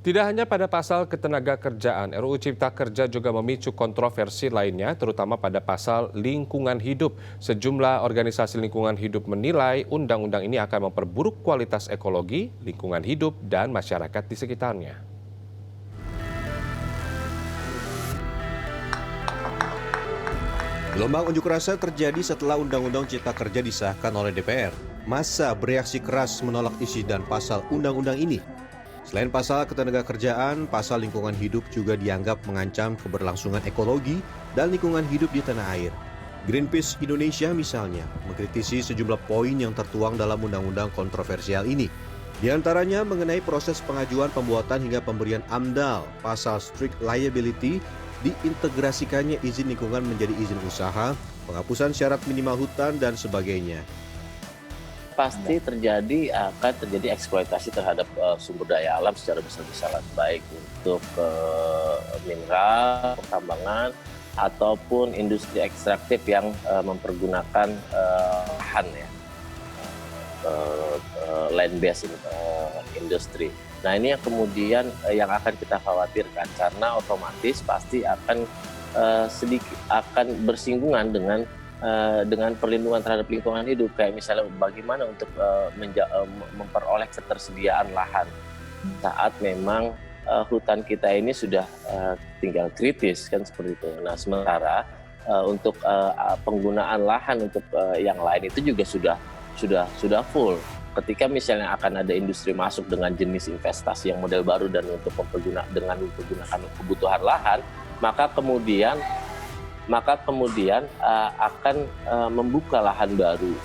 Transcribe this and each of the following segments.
Tidak hanya pada pasal ketenagakerjaan, RUU Cipta Kerja juga memicu kontroversi lainnya, terutama pada pasal lingkungan hidup. Sejumlah organisasi lingkungan hidup menilai undang-undang ini akan memperburuk kualitas ekologi, lingkungan hidup, dan masyarakat di sekitarnya. Gelombang unjuk rasa terjadi setelah Undang-Undang Cipta Kerja disahkan oleh DPR. Massa bereaksi keras menolak isi dan pasal undang-undang ini. Selain pasal ketenagakerjaan, pasal lingkungan hidup juga dianggap mengancam keberlangsungan ekologi dan lingkungan hidup di tanah air. Greenpeace Indonesia misalnya mengkritisi sejumlah poin yang tertuang dalam undang-undang kontroversial ini. Di antaranya mengenai proses pengajuan pembuatan hingga pemberian AMDAL, pasal strict liability, diintegrasikannya izin lingkungan menjadi izin usaha, penghapusan syarat minimal hutan, dan sebagainya. Pasti akan terjadi eksploitasi terhadap sumber daya alam secara besar-besaran, baik untuk mineral, pertambangan, ataupun industri ekstraktif yang mempergunakan lahan ya, land based industri. Nah ini yang kemudian yang akan kita khawatirkan, karena otomatis pasti akan akan bersinggungan dengan perlindungan terhadap lingkungan hidup, kayak misalnya bagaimana untuk memperoleh ketersediaan lahan saat memang hutan kita ini sudah tinggal kritis kan seperti itu. Nah sementara untuk penggunaan lahan untuk yang lain itu juga sudah full. Ketika misalnya akan ada industri masuk dengan jenis investasi yang model baru dan untuk dengan menggunakan kebutuhan lahan, maka kemudian akan membuka lahan baru.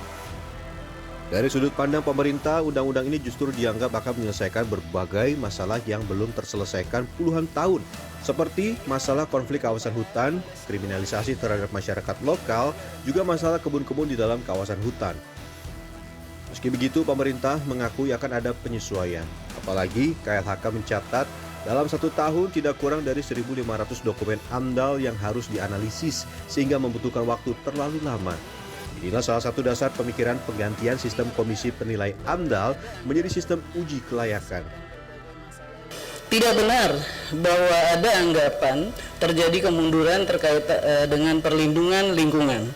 Dari sudut pandang pemerintah, undang-undang ini justru dianggap akan menyelesaikan berbagai masalah yang belum terselesaikan puluhan tahun, seperti masalah konflik kawasan hutan, kriminalisasi terhadap masyarakat lokal, juga masalah kebun-kebun di dalam kawasan hutan. Meski begitu, pemerintah mengakui akan ada penyesuaian. Apalagi KLHK mencatat dalam 1 tahun tidak kurang dari 1.500 dokumen AMDAL yang harus dianalisis sehingga membutuhkan waktu terlalu lama. Inilah salah satu dasar pemikiran penggantian sistem komisi penilai AMDAL menjadi sistem uji kelayakan. Tidak benar bahwa ada anggapan terjadi kemunduran terkait dengan perlindungan lingkungan.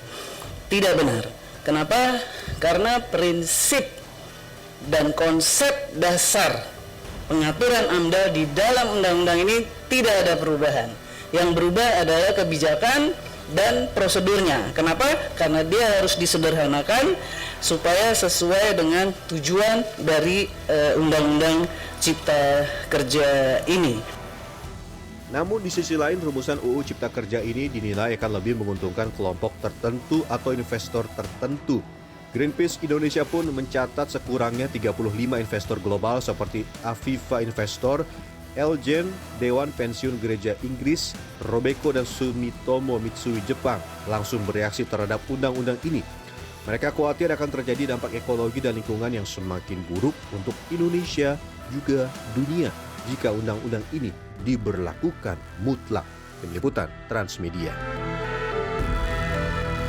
Tidak benar. Kenapa? Karena prinsip dan konsep dasar pengaturan AMDAL di dalam undang-undang ini tidak ada perubahan. Yang berubah adalah kebijakan dan prosedurnya. Kenapa? Karena dia harus disederhanakan supaya sesuai dengan tujuan dari Undang-Undang Cipta Kerja ini. Namun di sisi lain, rumusan UU Cipta Kerja ini dinilai akan lebih menguntungkan kelompok tertentu atau investor tertentu. Greenpeace Indonesia pun mencatat sekurangnya 35 investor global seperti Aviva Investor, Elgen, Dewan Pensiun Gereja Inggris, Robeco, dan Sumitomo Mitsui Jepang langsung bereaksi terhadap undang-undang ini. Mereka khawatir akan terjadi dampak ekologi dan lingkungan yang semakin buruk untuk Indonesia juga dunia jika undang-undang ini diberlakukan mutlak. Tim Liputan Transmedia.